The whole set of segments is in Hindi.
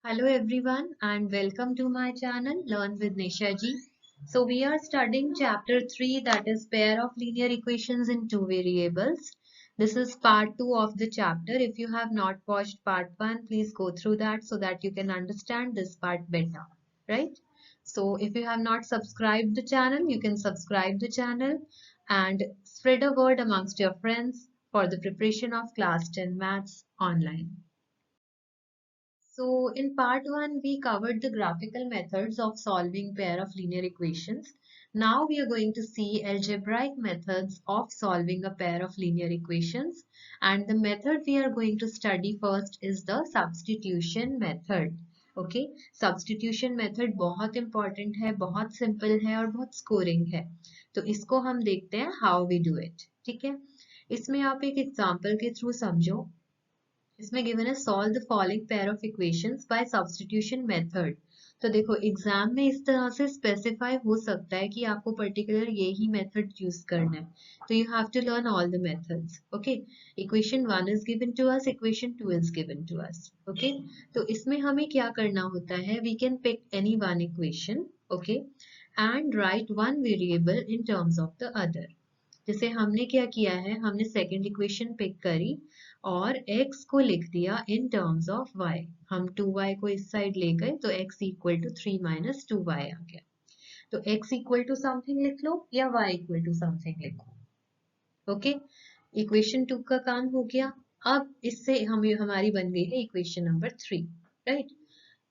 Hello everyone and welcome to my channel Learn with Nisha ji. So we are studying chapter 3, that is pair of linear equations in two variables. This is part 2 of the chapter. If you have not watched part 1, please go through that so that you can understand this part better, right? So if you have not subscribed the channel, you can subscribe the channel and spread a word amongst your friends for the preparation of class 10 maths online. So in part 1, we covered the graphical methods of solving pair of linear equations. Now we are going to see algebraic methods of solving a pair of linear equations. And the method we are going to study first is the substitution method. Okay, substitution method बहुत important है, बहुत simple है और बहुत scoring है. तो इसको हम देखते हैं how we do it. ठीक है, इसमें आप एक example के through समझो. इसमें गिवन है solve the following pair of equations bye substitution method. तो देखो एग्जाम में इस तरह से स्पेसिफाई हो सकता है कि आपको पर्टिकुलर यही मेथड यूज करना है. तो you have to learn all the methods. Okay, equation 1 is given to us, equation 2 is given to us. Okay, तो इसमें हमें क्या करना होता है, we can pick any one equation. Okay, and write one variable in terms of the other. जैसे हमने क्या किया है, हमने सेकंड इक्वेशन पिक करी और x को लिख दिया इन टर्म्स ऑफ y. हम 2y को इस साइड ले गए तो x equal to 3 minus 2y आ गया. तो x इक्वल टू समथिंग लिख लो या y इक्वल टू समथिंग लिखो. ओके, इक्वेशन 2 का काम हो गया. अब इससे हमारी बन गई है इक्वेशन नंबर 3, राइट.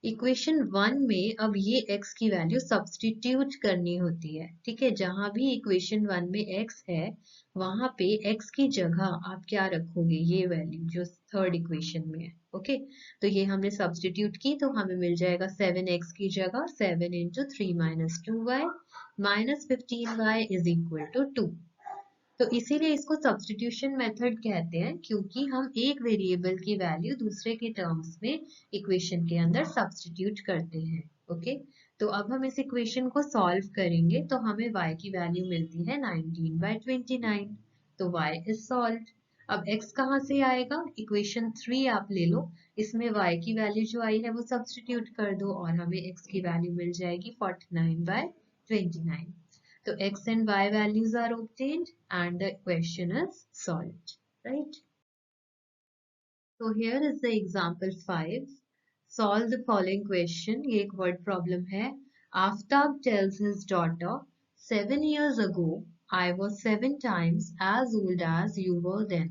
इक्वेशन 1 में अब ये x की वैल्यू सब्स्टिट्यूट करनी होती है. ठीक है, जहां भी इक्वेशन 1 में x है वहां पे x की जगह आप क्या रखोगे, ये वैल्यू जो थर्ड इक्वेशन में है. ओके, तो ये हमने सब्स्टिट्यूट की तो हमें मिल जाएगा 7x की जगह 7 into 3 minus 2y minus 15y is equal to 2. तो इसीलिए इसको सब्स्टिट्यूशन मेथड कहते हैं, क्योंकि हम एक वेरिएबल की वैल्यू दूसरे के टर्म्स में इक्वेशन के अंदर सब्स्टिट्यूट करते हैं. ओके, तो अब हम इस इक्वेशन को सॉल्व करेंगे तो हमें y की वैल्यू मिलती है 19/29. तो y इज सॉल्व्ड. अब x कहाँ से आएगा, इक्वेशन 3 आप ले लो, इसमें y की वैल्यू जो आई है वो सब्स्टिट्यूट कर दो और हमें x की वैल्यू मिल जाएगी 49/29. So x and y values are obtained and the equation is solved, right? So here is the example 5. Solve the following question. ये एक word problem है. Aftab tells his daughter, 7 years ago, I was 7 times as old as you were then,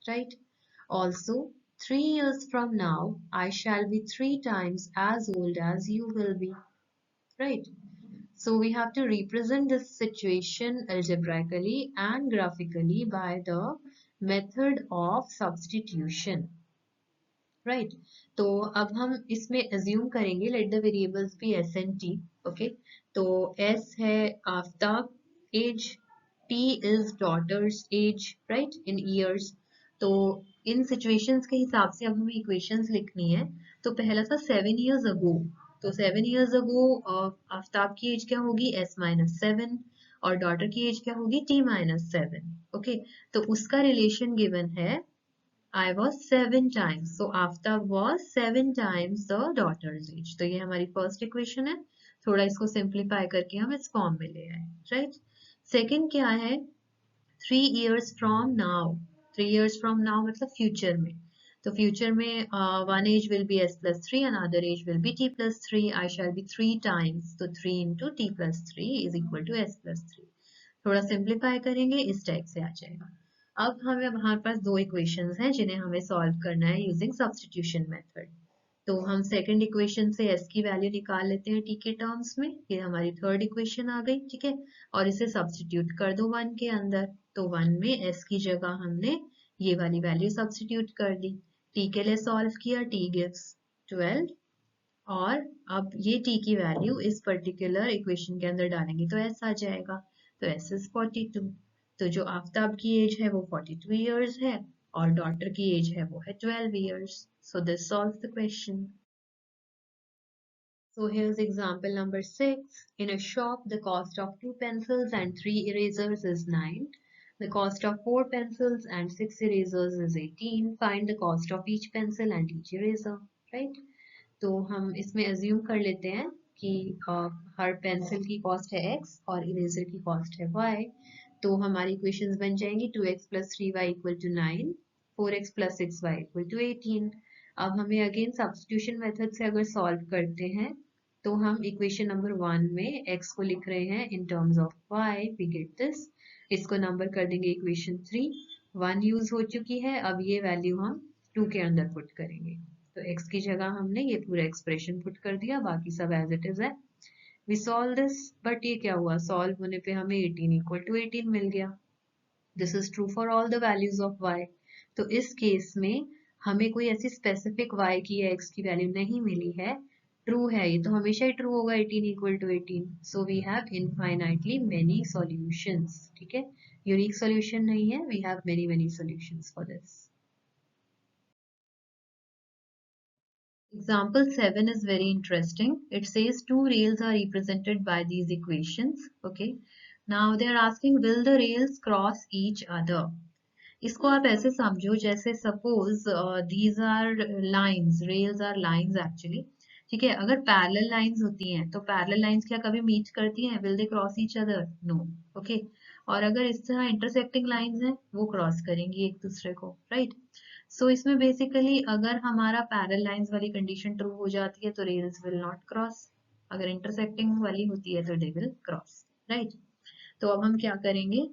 right? Also, 3 years from now, I shall be 3 times as old as you will be, right? So we have to represent this situation algebraically and graphically by the method of substitution, right? तो अब हम इसमें assume करेंगे, let the variables be s and t. Okay, तो s है Aftab age, t is daughter's age, right, in years. तो इन situations के हिसाब से अब हमें equations लिखनी है. तो पहला था 7 years ago. तो 7 years ago आफ्ताब की एज क्या होगी, s-7, और डॉटर की एज क्या होगी, t-7. ओके, तो उसका रिलेशन गिवन है I was 7 times. So Aftab was 7 times the daughter's age. तो ये हमारी फर्स्ट इक्वेशन है. थोड़ा इसको सिंप्लीफाई करके हम इस फॉर्म में ले आए, राइट. सेकंड क्या है, 3 years from now. 3 years from now मतलब फ्यूचर में. तो फ्यूचर में one age will be s plus 3, another age will be t plus 3. I shall be 3 times. तो 3 into t plus 3 is equal to s plus 3. थोड़ा सिंप्लीफाई करेंगे इस टाइप से आ जाएगा. अब हमारे पास दो इक्वेशंस हैं जिन्हें हमें सॉल्व करना है यूजिंग सब्स्टिट्यूशन मेथड. तो हम सेकंड इक्वेशन से s की वैल्यू निकाल लेते हैं t के टर्म्स में. ये हमारी थर्ड इक्वेशन आ गई, ठीक है, और इसे सब्स्टिट्यूट कर दो 1 के अंदर. तो 1 में s की जगह हमने ये वाली वैल्यू सब्स्टिट्यूट कर दी. t के लिए सॉल्व किया, t गिव्स 12, और अब ये t की वैल्यू इस पर्टिकुलर इक्वेशन के अंदर डालेंगे तो s आ जाएगा. तो s इज 42. तो जो आफ्ताब की एज है वो 42 years है और डॉटर की एज है वो है 12 years. So this solves the question. So here's example number 6. In a shop, the cost of 2 pencils and 3 erasers is 9. The cost of 4 pencils and 6 erasers is 18. Find the cost of each pencil and each eraser, right? तो हम इसमें अज्यूम कर लेते हैं कि हर पेंसिल की कॉस्ट है x और इरेजर की कॉस्ट है y। तो हमारी इक्वेशंस बन जाएंगी 2x + 3y = 9, 4x + 6y = 18। अब हमें अगेन सब्स्टिट्यूशन मेथड से अगर सॉल्व करते हैं तो हम इक्वेशन नंबर 1 में x को लिख रहे हैं in terms of y, we get this. इसको नंबर कर देंगे इक्वेशन 3, 1 यूज हो चुकी है, अब ये वैल्यू हम 2 के अंदर पुट करेंगे। तो x की जगह हमने ये पूरा एक्सप्रेशन पुट कर दिया, बाकी सब एज इट इज है। वी सॉल्व दिस, बट ये क्या हुआ, सॉल्व होने पे हमें 18 = 18 मिल गया। This is true for all the values of y। तो इस केस में हमें कोई ऐसी स्पेसिफिक y की या x की वैल्यू नहीं मिली है, ट्रू है ये तो हमेशा ही ट्रू होगा 18 = 18। So we have infinitely many solutions. ठीक है, यूनिक सॉल्यूशन नहीं है, we have many solutions for this. Example 7 is very interesting. It says two rails are represented by these equations. Okay. Now they are asking, will the rails cross each other? इसको आप ऐसे समझो जैसे suppose these are lines, rails are lines actually. ठीक है, अगर पैरेलल लाइंस होती हैं तो पैरेलल लाइंस क्या कभी मीट करती हैं? Will they cross each other? No. Okay, और अगर इस तरह इंटरसेक्टिंग लाइंस हैं वो क्रॉस करेंगी एक दूसरे को, राइट। सो इसमें बेसिकली अगर हमारा पैरेलल लाइंस वाली कंडीशन ट्रू हो जाती है तो रेल्स विल नॉट क्रॉस, अगर इंटरसेक्टिंग वाली होती है तो दे विल क्रॉस, राइट। तो अब हम क्या करेंगे,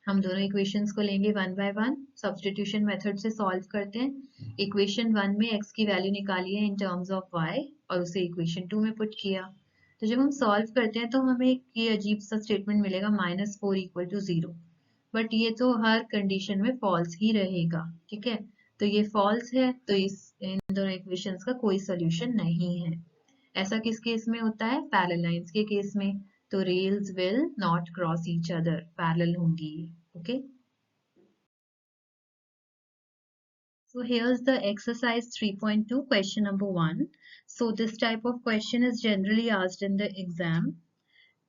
हम दोनों इक्वेशंस को लेंगे one by one, substitution method से सॉल्व करते हैं। इक्वेशन 1 में x की वैल्यू निकाली है इन टर्म्स ऑफ y और उसे इक्वेशन 2 में पुट किया। तो जब हम सॉल्व करते हैं तो हमें ये अजीब सा स्टेटमेंट मिलेगा -4 = 0, बट ये तो हर कंडीशन में फॉल्स ही रहेगा। ठीक है, तो ये फॉल्स है, तो इन दोनों इक्वेशंस का कोई सोल्यूशन नहीं है। ऐसा किस केस में होता है? पैरेलल लाइंस के केस में। तो rails will not cross each other, parallel होंगी। Okay, so here's the exercise 3.2 question number 1. So this type of question is generally asked in the exam.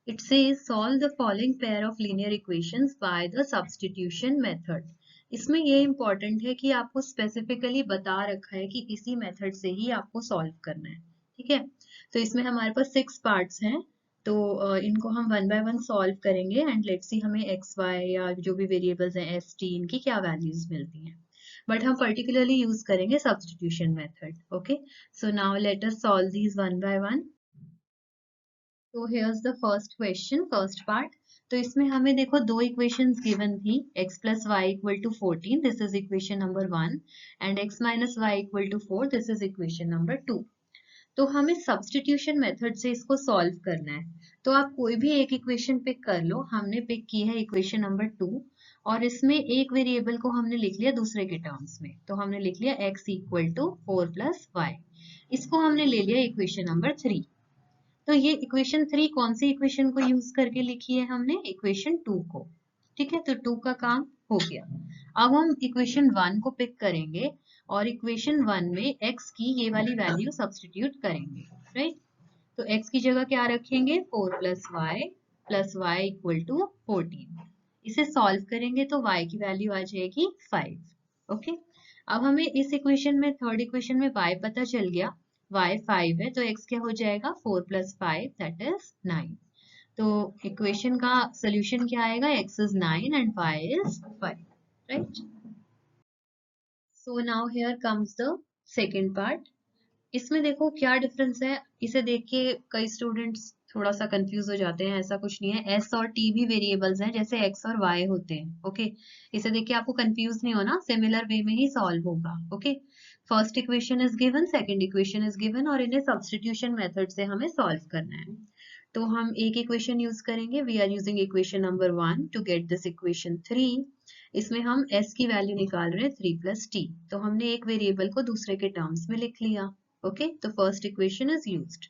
It says solve the following pair of linear equations by the substitution method. इसमें ये important है कि आपको specifically बता रखा है कि इसी method से ही आपको solve करना है। ठीक है, तो इसमें हमारे पास 6 parts हैं, तो इनको हम one by one solve करेंगे and let's see हमें x, y या जो भी variables हैं s, t, इनकी क्या values मिलती हैं। बट हम particularly use करेंगे substitution method. Okay, so now let us solve these one by one. तो here's the first question, first part. तो इसमें हमें देखो दो equations given थी, x + y = 14, this is equation number 1, and x - y = 4, this is equation number 2. तो हमें substitution method से इसको solve करना है। तो आप कोई भी एक equation pick कर लो, हमने pick की है equation number 2 और इसमें एक वेरिएबल को हमने लिख लिया दूसरे के टर्म्स में, तो हमने लिख लिया x = 4 + y। इसको हमने ले लिया इक्वेशन नंबर 3। तो ये इक्वेशन 3 कौन सी इक्वेशन को यूज करके लिखी है? हमने इक्वेशन 2 को। ठीक है, तो 2 का काम हो गया। अब हम इक्वेशन 1 को पिक करेंगे और इक्वेशन 1 में x की ये वाली वैल्यू सब्स्टिट्यूट करेंगे, राइट। तो x की जगह क्या रखेंगे? 4 + y = 14। इसे सॉल्व करेंगे तो y की वैल्यू आ जाएगी 5। ओके, अब हमें इस इक्वेशन में, थर्ड इक्वेशन में y पता चल गया, y 5 है, तो x क्या हो जाएगा? 4 + 5 दैट इज 9। तो इक्वेशन का सोल्यूशन क्या आएगा? x is 9 and y is 5, right? So now here comes the second part. इसमें देखो क्या डिफरेंस है, इसे देख के कई स्टूडेंट्स थोड़ा सा कंफ्यूज हो जाते हैं। ऐसा कुछ नहीं है, s और t भी वेरिएबल्स हैं जैसे x और y होते हैं। ओके, इसे देख के आपको कंफ्यूज नहीं होना, सिमिलर वे में ही सॉल्व होगा। Okay, first equation is given, second equation is given और इन्हें सब्स्टिट्यूशन मेथड से हमें सॉल्व करना है। तो हम एक इक्वेशन यूज करेंगे, we are using equation number 1 to get this equation 3। इसमें हम s की वैल्यू निकाल रहे हैं 3 + t, तो हमने एक वेरिएबल को दूसरे के टर्म्स में लिख लिया। ओके, तो फर्स्ट इक्वेशन इज यूज्ड।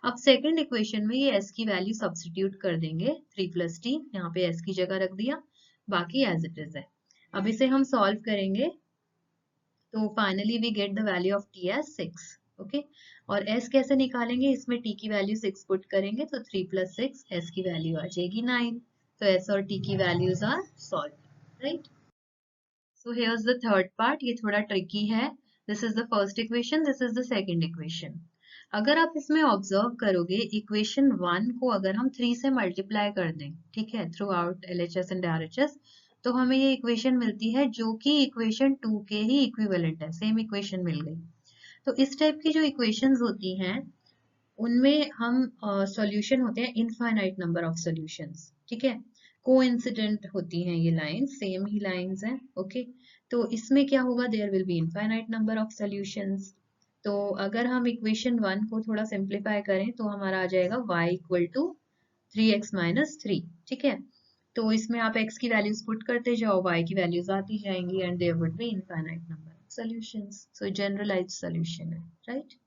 अब सेकंड इक्वेशन में ये s की वैल्यू सब्स्टिट्यूट कर देंगे, 3 + t, यहाँ पे s की जगह रख दिया, बाकी एज इट इज है। अब इसे हम सॉल्व करेंगे तो finally we get the value of t as 6। Okay, और s कैसे निकालेंगे? इसमें t की वैल्यू 6 पुट करेंगे तो 3 + 6, s की वैल्यू आ जाएगी 9। तो s और t की values are solve, right. So here's the third part, ये थोड़ा ट्रिकी है, this is the first equation, this is the second equation. अगर आप इसमें ऑब्जर्व करोगे, इक्वेशन 1 को अगर हम 3 से मल्टीप्लाई कर दें, ठीक है, through out LHS and RHS, तो हमें ये इक्वेशन मिलती है जो कि इक्वेशन 2 के ही इक्विवेलेंट है, सेम इक्वेशन मिल गई। तो इस टाइप की जो इक्वेशंस होती हैं उनमें हम सॉल्यूशन होते हैं इनफाइनाइट नंबर ऑफ सॉल्यूशंस, ठीक है, कोइंसिडेंट होती हैं ये लाइंस, सेम ही लाइंस हैं, ओके। तो इसमें क्या होगा, there will be infinite number of solutions. तो अगर हम इक्वेशन 1 को थोड़ा सिंप्लीफाई करें तो हमारा आ जाएगा y equal to 3x minus 3, ठीक है। तो इसमें आप x की वैल्यूज पुट करते जाओ, y की वैल्यूज आती जाएंगी and there would be infinite number of solutions. So generalised solution है, right.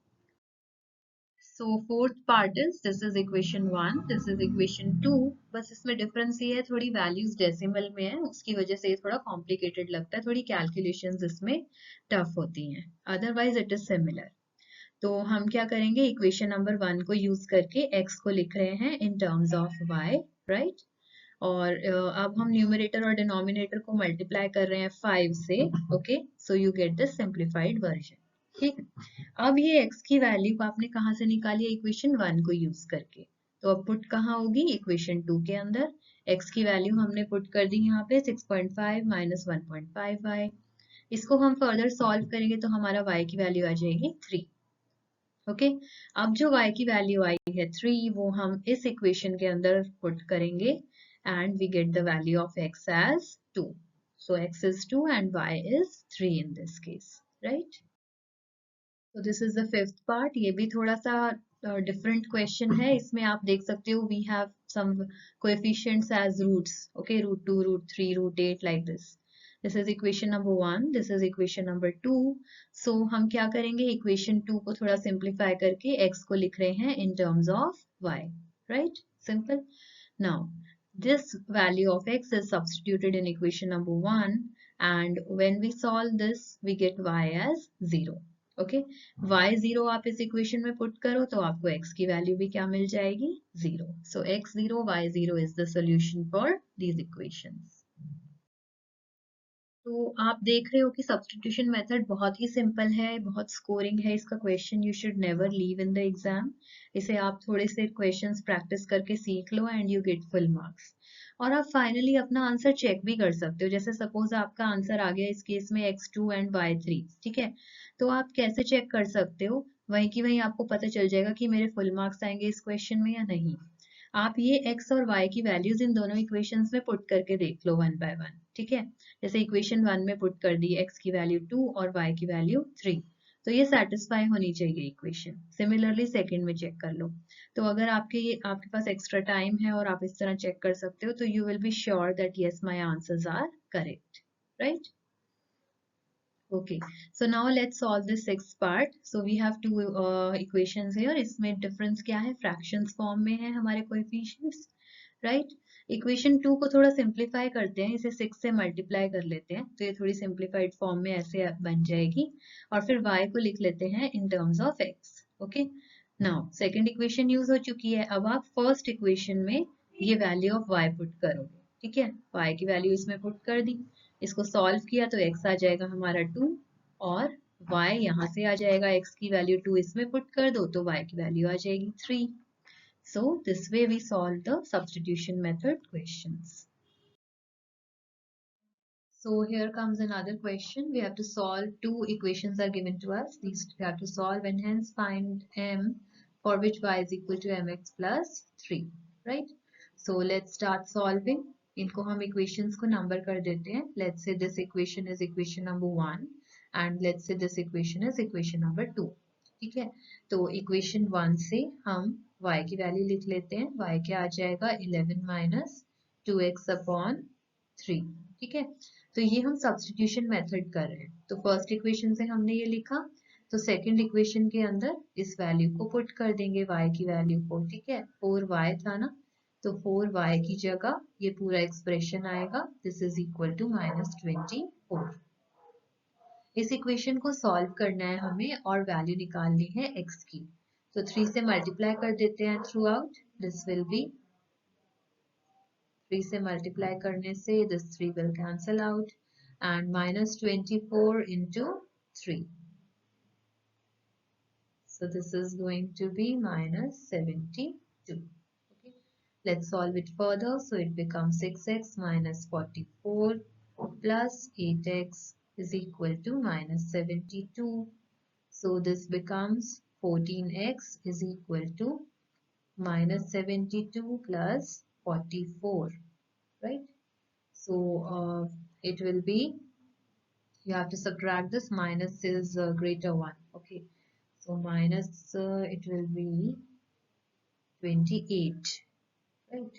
So fourth part is, this is equation 1, this is equation 2, बस इसमें डिफरेंस ये है थोड़ी वैल्यूज डेसिमल में है, उसकी वजह से ये थोड़ा कॉम्प्लिकेटेड लगता है, थोड़ी कैलकुलेशंस इसमें टफ होती हैं, अदरवाइज इट इज सिमिलर। तो हम क्या करेंगे, इक्वेशन नंबर 1 को यूज करके x को लिख रहे हैं in terms of y, right. और अब हम न्यूमरेटर और डिनोमिनेटर को मल्टीप्लाई कर रहे हैं 5 से, okay, so you get the simplified version, ठीक है। अब ये x की वैल्यू को आपने कहाँ से निकाली है, इक्वेशन 1 को यूज करके, तो अब पुट कहाँ होगी, इक्वेशन 2 के अंदर। x की वैल्यू हमने पुट कर दी यहाँ पे 6.5 माइनस 1.5y। इसको हम फर्दर सॉल्व करेंगे तो हमारा y की वैल्यू आ जाएगी 3, ओके। अब जो y की वैल्यू आई है 3, वो हम इस इक्वेशन के अंदर पुट करेंगे and we get the value of x as 2. So x is 2 and y is 3 in this case, right? So this is the fifth part. ये भी थोड़ा सा different question है, इसमें आप देख सकते हो we have some coefficients as roots, okay, root 2, root 3, root 8 like this. This is equation number 1, this is equation number 2. So हम क्या करेंगे, equation 2 को थोड़ा simplify करके x को लिख रहे हैं in terms of y, right? Simple. Now this value of x is substituted in equation number 1 and when we solve this we get y as 0, okay. y 0 आप इस equation में put करो तो आपको x की value भी क्या मिल जाएगी, 0. So x 0 y 0 is the solution for these equations. तो आप देख रहे हो कि सब्स्टिट्यूशन मेथड बहुत ही सिंपल है, बहुत स्कोरिंग है इसका question, you should never leave in the exam. इसे आप थोड़े से क्वेश्चंस प्रैक्टिस करके सीख लो and you get full marks. और आप फाइनली अपना आंसर चेक भी कर सकते हो, जैसे सपोज आपका आंसर आ गया इस केस में x2 एंड y3, ठीक है, तो आप कैसे चेक कर सकते हो, वहीं की वहीं आपको पता चल जाएगा कि मेरे फुल मार्क्स आएंगे इस क्वेश्चन में या नहीं। आप ये x और y की वैल्यूज इन दोनों इक्वेशंस में पुट करके देख लो वन बाय वन, ठीक है। जैसे इक्वेशन 1 में पुट कर दी x की वैल्यू 2 और y की वैल्यू 3, तो ये सेटिस्फाई होनी चाहिए इक्वेशन। सिमिलरली सेकंड में चेक कर लो। तो अगर आपके पास एक्स्ट्रा टाइम है और आप इस तरह चेक कर सकते हो तो you will be sure that yes my answers are correct, right. Okay, so now let's solve the sixth part. So we have two equations here. इसमें difference क्या है, fractions form में है हमारे coefficients, right? Equation 2 को थोड़ा simplify करते हैं, इसे 6 से multiply कर लेते हैं, तो ये थोड़ी simplified form में ऐसे बन जाएगी, और फिर y को लिख लेते हैं in terms of x. Okay, now second equation use हो चुकी है, अब आप first equation में ये value of y put करोगे, ठीक है, y की value इसमें put कर दी, इसको सॉल्व किया तो x आ जाएगा हमारा 2 और y यहाँ से आ जाएगा, x की वैल्यू 2 इसमें पुट कर दो तो y की वैल्यू आ जाएगी 3. So this way we solve the substitution method questions. So here comes another question. We have to solve two equations are given to us. These we have to solve and hence find m for which y is equal to mx plus 3. Right? So let's start solving. इनको हम equations को number कर देते हैं. Let's say this equation is equation number 1 and let's say this equation is equation number 2. ठीक है? तो equation 1 से हम y की वैल्यू लिख लेते हैं. y क्या आ जाएगा 11 minus 2x upon 3. ठीक है, तो ये हम सब्स्टिट्यूशन मेथड कर रहे हैं। तो फर्स्ट इक्वेशन से हमने ये लिखा, तो सेकंड इक्वेशन के अंदर इस वैल्यू को पुट कर देंगे, y की वैल्यू को, ठीक है, 4y था ना, तो 4y की जगह ये पूरा एक्सप्रेशन आएगा, दिस इज इक्वल टू -24। इस इक्वेशन को सॉल्व करना है हमें और वैल्यू निकालनी है x की, तो 3 से मल्टीप्लाई कर देते हैं through out, this will be 3 से मल्टीप्लाई करने से this 3 will cancel out and -24 into 3. So this is going to be minus 72. Okay. Let's solve it further. So it becomes 6x minus 44 plus 8x is equal to minus 72. So this becomes 14x is equal to minus 72 plus 44, right? So it will be, you have to subtract this, minus is greater one. Okay, so minus it will be 28, right?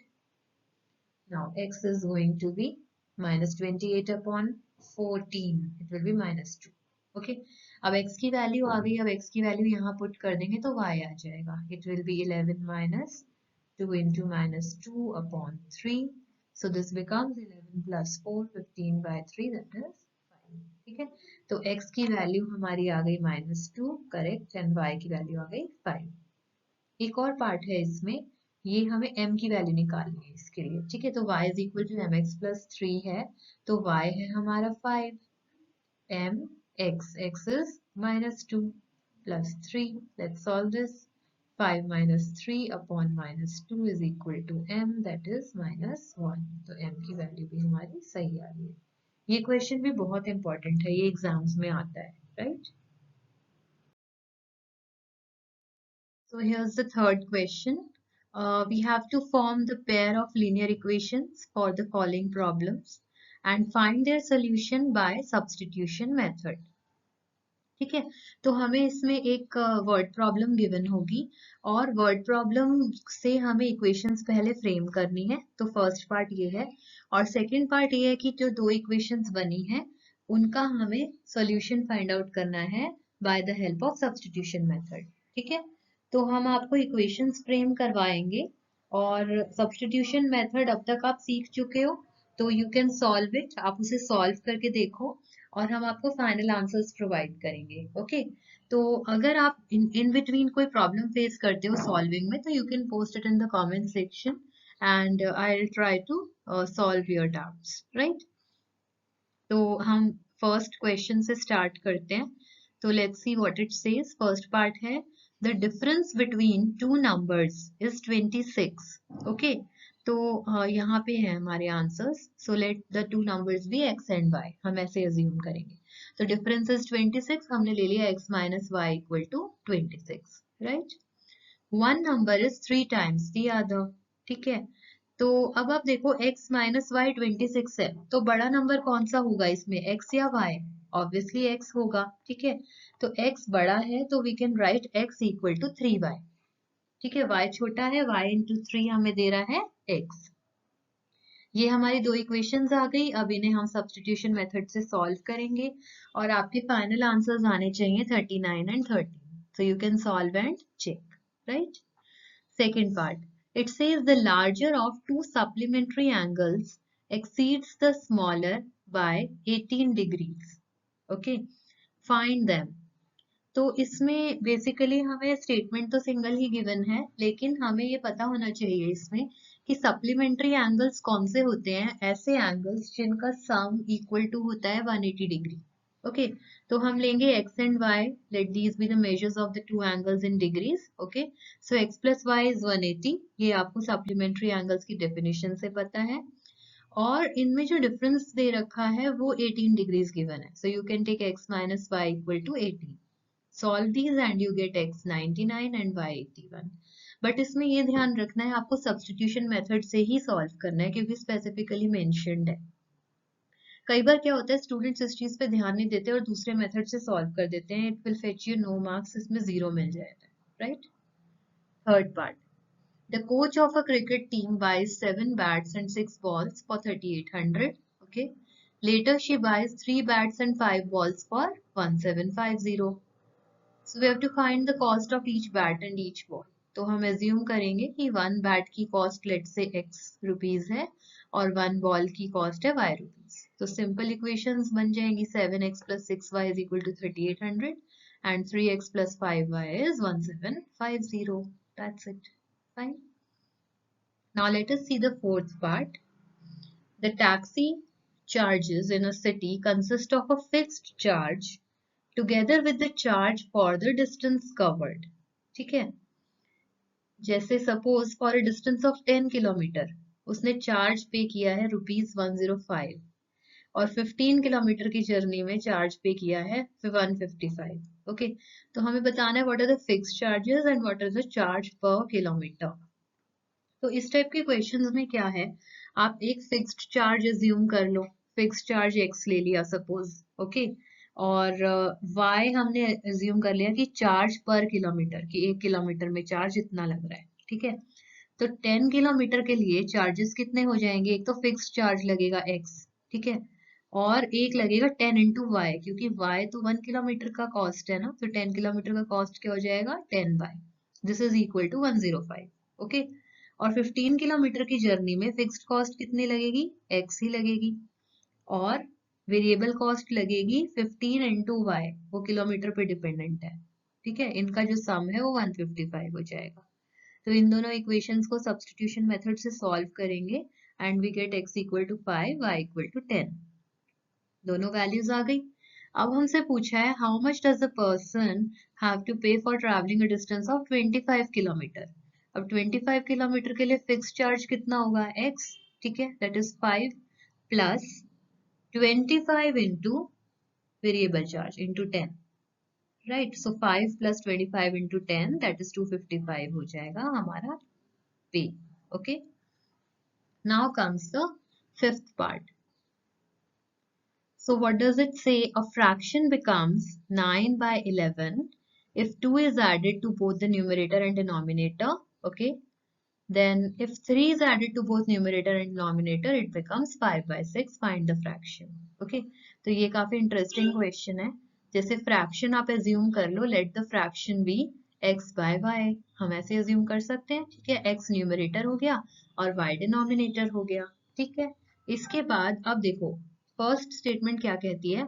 Now x is going to be minus 28 upon 14, it will be minus 2. Okay, अब x की वैल्यू आ गई, अब x की वैल्यू यहाँ पुट कर देंगे तो y आ जाएगा. It will be 11 minus 2 into minus 2 upon 3. So this becomes 11 plus 4, 15 by 3, that is 5. ठीक है, तो x की वैल्यू हमारी आ गई minus 2, करेक्ट, एंड y की वैल्यू आ गई 5. एक और पार्ट है इसमें, ये हमें m की वैल्यू निकालनी है इसके लिए. ठीक है, तो y is equal to mx plus 3 है, तो y है हमारा 5. m x is minus 2 plus 3. Let's solve this. 5 minus 3 upon minus 2 is equal to m, that is minus 1. तो m की वैल्यू भी हमारी सही आ रही है. ये क्वेश्चन भी बहुत इंपॉर्टेंट है, ये एग्जाम्स में आता है, right? So here's the third question. We have to form the pair of linear equations for the following problems and find their solution by substitution method. ठीक है, तो हमें इसमें एक वर्ड प्रॉब्लम गिवन होगी और वर्ड प्रॉब्लम से हमें इक्वेशंस पहले फ्रेम करनी है. तो फर्स्ट पार्ट ये है और सेकंड पार्ट ये है कि जो दो इक्वेशंस बनी है उनका हमें सॉल्यूशन फाइंड आउट करना है by the help of substitution method. ठीक है, तो हम आपको इक्वेशंस फ्रेम करवाएंगे और सब्स्टिट्यूशन मेथड अब तक आप सीख चुके हो, तो यू कैन सॉल्व इट. आप उसे सॉल्व करके देखो और हम आपको फाइनल आंसर्स प्रोवाइड करेंगे. ओके, तो अगर आप इन बिटवीन कोई प्रॉब्लम फेस करते हो सॉल्विंग में, तो you can post it in the comment section and I will try to solve your doubts, right? तो हम फर्स्ट क्वेश्चन से स्टार्ट करते हैं. तो let's see what it says. First part है, the difference between two numbers is 26. Okay, तो यहाँ पे है हमारे answers. So let the two numbers be x and y, हम ऐसे अज्यूम करेंगे. तो डिफरेंस इज 26, हमने ले लिया x minus y equal to 26, right? One number is 3 times the other. ठीक है, तो अब आप देखो x माइनस वाई 26 है, तो बड़ा नंबर कौन सा होगा इसमें, x या y? ऑब्वियसली x होगा. ठीक है, तो x बड़ा है तो we can write x equal to 3y. ठीक है, y छोटा है, y इंटू 3 हमें दे रहा है x. ये हमारी दो इक्वेशंस आ गई. अब इन्हें हम सब्स्टिट्यूशन मेथड से सॉल्व करेंगे और आपके फाइनल आंसर्स आने चाहिए 39 and 13. So you can solve and check, right? Second part, it says the larger of two supplementary angles exceeds the smaller by 18 degrees. Okay, find them. तो इसमें बेसिकली हमें स्टेटमेंट तो सिंगल ही गिवन है, लेकिन हमें ये पता होना चाहिए इसमें कि सप्लीमेंट्री एंगल्स कौन से होते हैं. ऐसे एंगल्स जिनका सम इक्वल टू होता है 180 डिग्री. ओके, तो हम लेंगे x and y. Let these be the measures of the two angles in degrees. Okay, so x plus y is 180. ये आपको सप्लीमेंट्री एंगल्स की डेफिनेशन से पता है और इनमें जो डिफरेंस दे रखा है वो 18 डिग्रीज गिवन है. So you can take x minus y equal to 18. Solve these and you get x 99 and y 81. But इसमें ये ध्यान रखना है आपको सब्स्टिट्यूशन मेथड से ही सॉल्व करना है क्योंकि स्पेसिफिकली मेंशन्ड है. कई बार क्या होता है स्टूडेंट्स इस चीज पे ध्यान नहीं देते और दूसरे मेथड से सॉल्व कर देते हैं. It will fetch you know marks, इसमें 0 मिल जाएगा, right? Third part, the coach of a cricket team buys 7 bats and 6 balls for 3800. Okay, later she buys 3 bats and 5 balls for 1750. So we have to find the cost of each bat and each ball. तो हम assume करेंगे कि 1 bat की cost let's say x rupees है और 1 ball की cost है y रुपीस. तो simple equations बन जाएंगी. 7x plus 6y is equal to 3800 and 3x plus 5y is 1750. That's it. Fine. Now let us see the fourth part. The taxi charges in a city consist of a fixed charge together with the charge for the distance covered. ठीक है। जैसे suppose for a distance of 10 kilometre उसने चार्ज पे किया है ₹105 और 15 किलोमीटर की जर्नी में चार्ज पे किया है 155। ओके, तो हमें बताना है what are the fixed charges and what are the charge per kilometre. तो इस टाइप के क्वेश्चंस में क्या है, आप एक फिक्स्ड चार्ज अज्यूम कर लो, फिक्स्ड चार्ज x ले लिया सपोज, ओके, और y हमने अज्यूम कर लिया कि चार्ज पर किलोमीटर, कि 1 किलोमीटर में चार्ज इतना लग रहा है, ठीक है। तो 10 किलोमीटर के लिए चार्जेस कितने हो जाएंगे, एक तो फिक्स्ड चार्ज लगेगा x, ठीक है, और एक लगेगा 10 इंटू वाई, क्योंकि y तो 1 किलोमीटर का कॉस्ट है ना, तो 10 किलोमीटर का कॉस्ट क्या हो जाएगा 10y, this is equal to 105। Okay, और 15 किलोमीटर की जर्नी में फिक्स्ड कॉस्ट कितनी लगेगी, x ही लगेगी, और वेरिएबल कॉस्ट लगेगी 15 इंटू वाई, वो किलोमीटर पे डिपेंडेंट है, ठीक है, इनका जो सम है वो 155 हो जाएगा। तो इन दोनों इक्वेशंस को सब्स्टिट्यूशन मेथड से सॉल्व करेंगे and we get x equal to 5, y equal to 10। दोनों वैल्यूज आ गई। अब हमसे पूछा है how much does the person have to pay for travelling a distance of 25 kilometre. अब 25 किलोमीटर के लिए फिक्स चार्ज कितना होगा x, ठीक है, that is 5 plus 25 into variable charge into 10, right. So 5 plus 25 into 10 that is 255 हो जाएगा हमारा पे। Okay, now comes the fifth part. So what does it say? A fraction becomes 9 by 11 if 2 is added to both the numerator and denominator. Okay. Then if 3 is added to both numerator and denominator, it becomes 5 by 6. Find the fraction. Okay. तो ये काफी इंटरेस्टिंग क्वेश्चन है। जैसे फ्रैक्शन आप एज्यूम कर लो, let the fraction be x by y, हम ऐसे एज्यूम कर सकते हैं, ठीक है, x न्यूमरेटर हो गया और y डिनोमिनेटर हो गया, ठीक है। इसके बाद अब देखो फर्स्ट स्टेटमेंट क्या कहती है,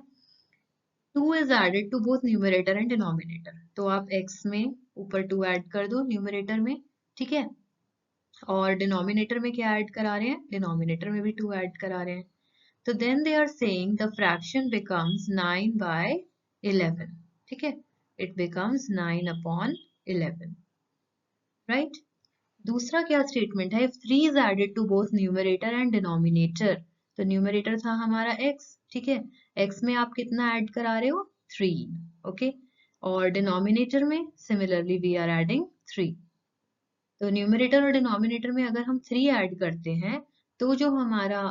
2 is added to both numerator and denominator, तो आप x में ऊपर 2 ऐड कर दो न्यूमरेटर में, ठीक है, और डिनोमिनेटर में क्या ऐड करा रहे हैं, डिनोमिनेटर में भी 2 ऐड करा रहे हैं, तो then they are saying the fraction becomes 9 by 11, ठीक है, इट बिकम्स 9 upon 11, राइट। दूसरा क्या स्टेटमेंट है, if 3 is added to both numerator and denominator, तो न्यूमरेटर था हमारा x, ठीक है, x में आप कितना ऐड करा रहे हो 3, ओके, और डिनोमिनेटर में सिमिलरली वी आर एडिंग 3, तो न्यूमरेटर और डिनोमिनेटर में अगर हम 3 ऐड करते हैं तो जो हमारा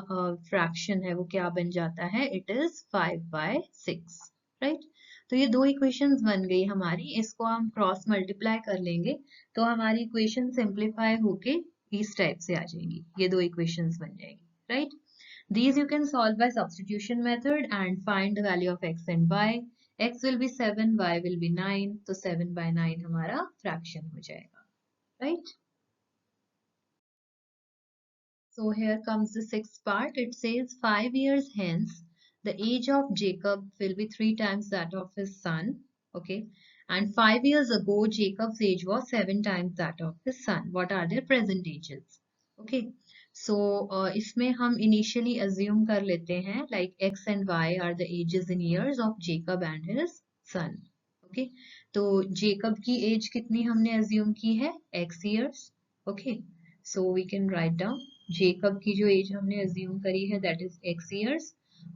फ्रैक्शन है वो क्या बन जाता है, इट इज 5 by 6, राइट। तो ये दो इक्वेशंस बन गई हमारी, इसको हम क्रॉस मल्टीप्लाई कर लेंगे तो हमारी इक्वेशन सिंप्लीफाई होके इस टाइप से आ जाएंगी, ये दो इक्वेशंस बन जाएंगी, right. These you can solve by substitution method and find the value of x and y. X will be 7, y will be 9, तो 7 by 9 हमारा फ्रैक्शन हो जाएगा, right? So here comes the sixth part. It says 5 years hence, the age of Jacob will be 3 times that of his son. Okay. And 5 years ago, Jacob's age was 7 times that of his son. What are their present ages? Okay. So इसमें हम initially assume कर लेते हैं like x and y are the ages in years of Jacob and his son. Okay. तो Jacob की age कितनी हमने assume की है x years. Okay. So we can write down Jacob की जो एज हमने अज्यूम करी है दैट इज x years,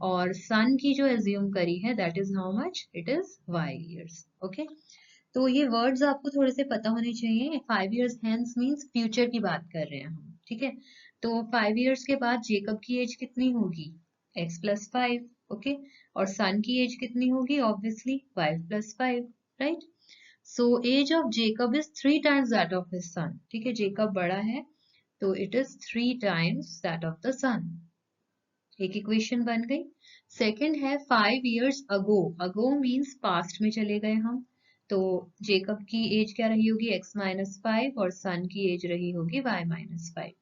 और सन की जो अज्यूम करी है that is how much, it is y years. Okay, तो ये वर्ड्स आपको थोड़े से पता होने चाहिए। 5 years hence मींस फ्यूचर की बात कर रहे हैं हम, ठीक है। तो 5 years के बाद जेकब की एज कितनी होगी, x plus 5, ओके, और सन की एज कितनी होगी, obviously 5 plus 5, right. So age of Jacob is 3 times that of his son, ठीक है, जेकब बड़ा है तो it is 3 times that of the sun. एक इक्वेशन बन गई। सेकंड है 5 years ago, ago means past में चले गए हम, तो जेकब की एज क्या रही होगी x minus 5 और सन की एज रही होगी y minus 5,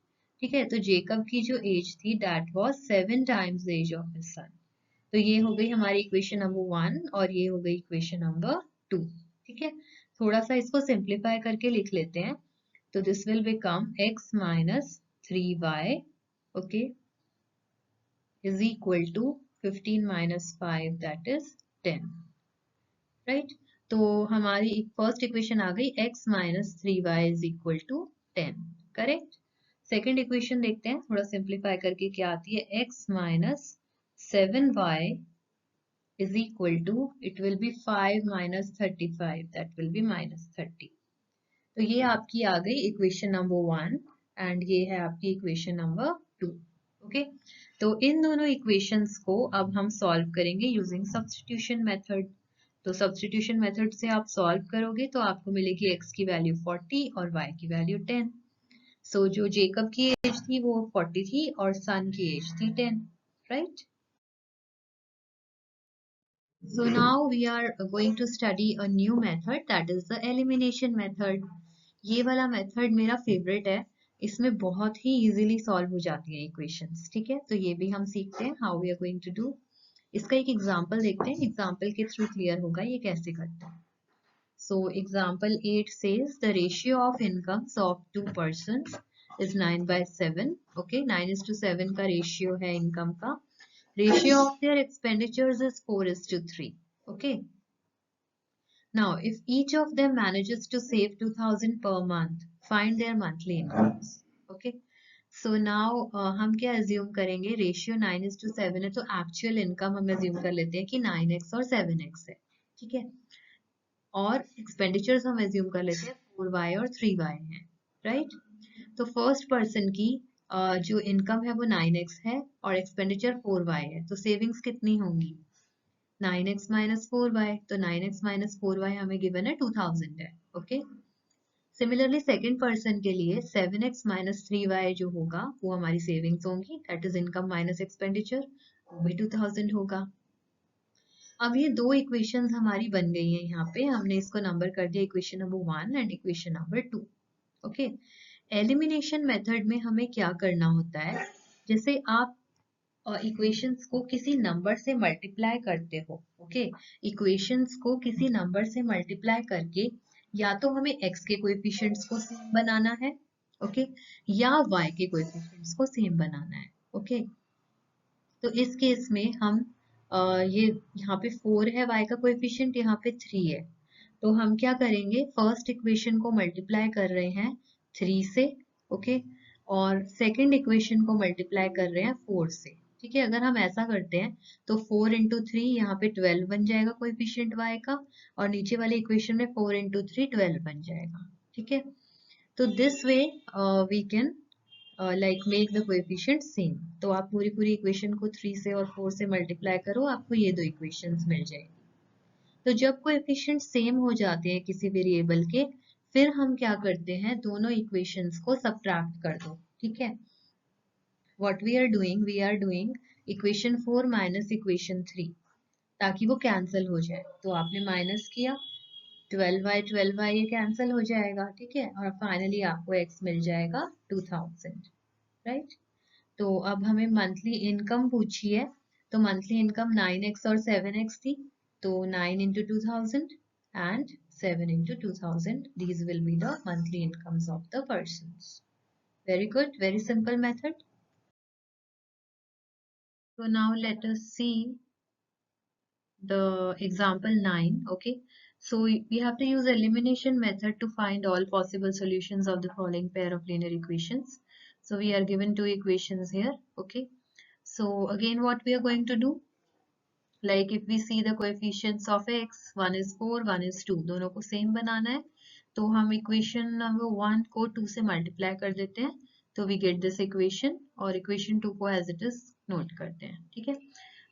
ठीक है। तो जेकब की जो एज थी that was 7 times the age of his son. तो ये हो गई हमारी इक्वेशन नंबर 1 और ये हो गई इक्वेशन नंबर 2, ठीक है। थोड़ा सा इसको सिंप्लीफाई करके लिख लेते हैं, so this will become x minus 3y, okay, is equal to 15 minus 5, that is 10, right? तो हमारी फर्स्ट इक्वेशन आ गई x minus 3y is equal to 10, correct. Second equation देखते हैं थोड़ा सिंप्लीफाई करके क्या आती है, x minus 7y is equal to, it will be 5 minus 35, that will be minus 30. तो ये आपकी आ गई इक्वेशन नंबर 1 एंड ये है आपकी इक्वेशन नंबर 2। ओके, तो इन दोनों इक्वेशंस को अब हम सॉल्व करेंगे यूजिंग सब्स्टिट्यूशन मेथड। तो सब्स्टिट्यूशन मेथड से आप सॉल्व करोगे तो आपको मिलेगी x की वैल्यू 40 और y की वैल्यू 10। सो जो जेकब की एज थी वो 40 थी और सन की एज थी 10, right. So now we are going to study a new method, that is the elimination method. ये वाला मेथड मेरा फेवरेट है, इसमें बहुत ही इजीली सॉल्व हो जाती है इक्वेशंस, ठीक है। तो ये भी हम सीखते हैं how we are going to do. इसका एक एग्जांपल देखते हैं, एग्जांपल के थ्रू क्लियर होगा ये कैसे करते हैं। So example 8 says the ratio of incomes of two persons is 9/7. Okay, 9:7 का रेशियो है इनकम का। Ratio of their expenditures is 4:3. Okay. Now, if each of them manages to save 2000 per month, find their monthly incomes. Okay. So now हम क्या assume करेंगे, रेशियो 9:7 है तो एक्चुअल इनकम हम assume कर लेते हैं कि 9x और 7x है, ठीक है। और एक्सपेंडिचर्स हम assume कर लेते हैं 4y और 3y है, राइट। तो फर्स्ट पर्सन की जो इनकम है वो 9x है और एक्सपेंडिचर 4y है, तो सेविंग्स कितनी होंगी 9x माइनस 4y, तो 9x माइनस 4y हमें गिवन है 2000 है। ओके, सिमिलरली सेकंड पर्सन के लिए 7x माइनस 3y जो होगा वो हमारी सेविंग्स होंगी, that is income minus expenditure, वो भी 2000 होगा। अब ये दो इक्वेशंस हमारी बन गई हैं, यहाँ पे हमने इसको नंबर कर दिया equation number 1 and equation number 2। Okay, elimination method में हमें क्या करना होता है, जैसे आप इक्वेशंस को किसी नंबर से मल्टीप्लाई करते हो, ओके, इक्वेशंस को किसी नंबर से मल्टीप्लाई करके या तो हमें x के कोएफिशिएंट्स को सेम बनाना है, ओके, या y के कोएफिशिएंट्स को सेम बनाना है। ओके, तो इस केस में हम ये यहाँ पे 4 है y का कोएफिशिएंट, यहाँ पे 3 है, तो हम क्या करेंगे, फर्स्ट इक्वेशन को मल्टीप्लाई कर रहे हैं 3 से, ओके, और सेकंड इक्वेशन को मल्टीप्लाई कर रहे हैं 4 से, ठीक है। अगर हम ऐसा करते हैं तो 4 इंटू 3 यहाँ पे 12 बन जाएगा कोएफिशिएंट y का, और नीचे वाले इक्वेशन में 4 इंटू 3 12 बन जाएगा, ठीक है। तो this way we can like make the coefficient same. तो आप पूरी पूरी इक्वेशन को 3 से और 4 से मल्टीप्लाई करो, आपको ये दो इक्वेशंस मिल जाएगी। तो जब कोएफिशिएंट सेम हो जाते हैं किसी वेरिएबल के, फिर हम क्या करते हैं, दोनों इक्वेशंस को सब्ट्रैक्ट कर दो, ठीक है। What we are doing equation 4 minus equation 3, ताकि वो कैंसिल हो जाए। तो आपने माइनस किया, 12y ये कैंसिल हो जाएगा, ठीक है, और फाइनली आपको x मिल जाएगा 2000, राइट। तो अब हमें मंथली इनकम पूछी है, तो मंथली इनकम 9x और 7x थी, तो 9 into 2000 and 7 into 2000, these will be the monthly incomes of the persons. Very good, very simple method. So now let us see the example 9. Okay, so we have to use elimination method to find all possible solutions of the following pair of linear equations. So we are given two equations here. Okay, so again what we are going to do, like if we see the coefficients of x, one is 4, one is 2, दोनों को same बनाना है, तो हम equation number 1 को 2 से multiply कर देते हैं, तो we get this equation, और equation 2 को as it is note करते हैं, ठीक है।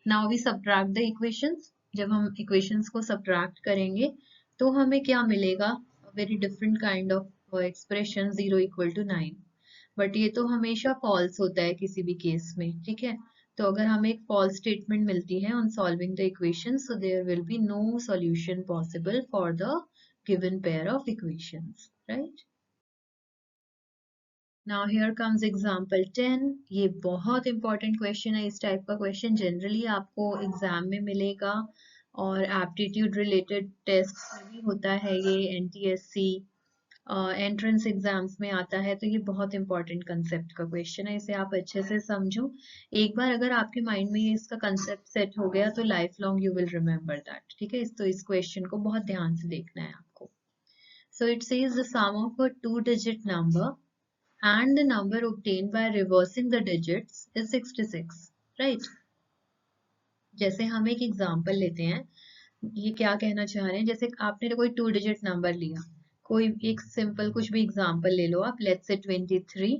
Now we subtract the equations. जब हम equations को subtract करेंगे तो हमें क्या मिलेगा, very different kind of expression, 0 equal to 9, but ये तो हमेशा false होता है किसी भी केस में, ठीक है। तो अगर हमें एक false statement मिलती है on solving the equation, so there will be no solution possible for the given pair of equations, right? Now here comes example 10. ये बहुत important question है, इस टाइप का question generally आपको एग्जाम में मिलेगा और aptitude related tests में भी होता है ये, NTSC एंट्रेंस एग्जाम्स में आता है, तो ये बहुत इंपॉर्टेंट कंसेप्ट का क्वेश्चन है, इसे आप अच्छे से समझो। एक बार अगर आपके माइंड में ये इसका कंसेप्ट सेट हो गया तो life long you will remember that, ठीक है। तो इस क्वेश्चन को बहुत ध्यान से देखना है आपको। So it says the sum of a 2-digit number and the number obtained by reversing the digits is 66, right? जैसे हम एक एग्जांपल लेते हैं, ये क्या कहना चाह रहे हैं, जैसे आपने कोई 2-digit नंबर लिया, कोई एक सिंपल कुछ भी एग्जांपल ले लो आप, लेट्स से 23,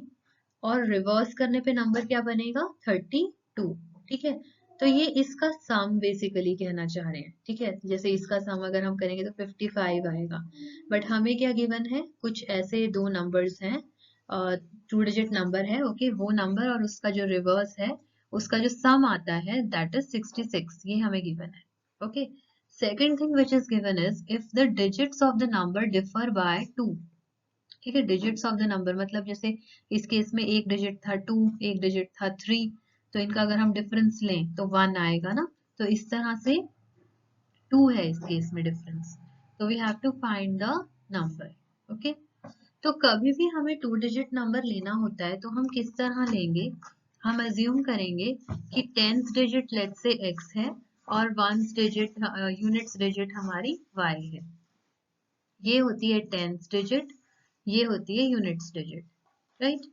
और रिवर्स करने पे नंबर क्या बनेगा, 32, ठीक है। तो ये इसका सम बेसिकली कहना चाह रहे हैं, ठीक है। जैसे इसका सम अगर हम करेंगे तो 55 आएगा, बट हमें क्या गिवन है, कुछ ऐसे दो नंबर्स हैं, 2-digit नंबर है, ओके, वो नंबर और उसका जो रिवर्स है, उसका जो सम आता है दैट इज 66, ये हमें गिवन है, okay. Second thing which is given is if the digits of the number differ by 2, ठीक है। डिजिट्स ऑफ द नंबर मतलब जैसे इस केस में एक डिजिट था 2, एक डिजिट था 3, तो इनका अगर हम डिफरेंस लें तो 1 आएगा ना, तो इस तरह से 2 है इस केस में डिफरेंस, तो we have to find the number, okay. तो कभी भी हमें 2-digit नंबर लेना होता है तो हम किस तरह लेंगे, हम अज्यूम करेंगे कि 10th digit let's say x है और 1st डिजिट यूनिट्स डिजिट हमारी y है, ये होती है 10th डिजिट, ये होती है यूनिट्स डिजिट, राइट।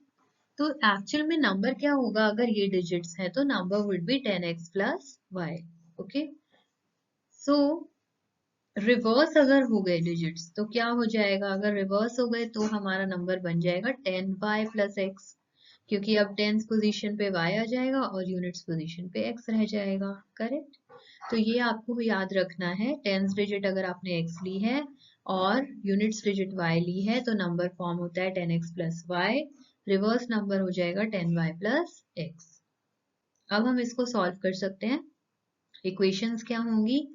तो एक्चुअल में नंबर क्या होगा, अगर ये डिजिट्स है तो number would be 10x plus y, okay. So reverse अगर हो गए डिजिट्स तो क्या हो जाएगा, अगर रिवर्स हो गए तो हमारा नंबर बन जाएगा 10y प्लस x, क्योंकि अब 10th पोजीशन पे y आ जाएगा और यूनिट्स पोजीशन पे x रह जाएगा, करेक्ट। तो ये आपको याद रखना है, 10th डिजिट अगर आपने x ली है और यूनिट्स डिजिट y ली है तो नंबर फॉर्म होता है 10x plus y, reverse number हो जाएगा 10y प्लस x। अब हम इसको सॉल्व कर सकते हैं, इक्वेशंस क्या होंगी,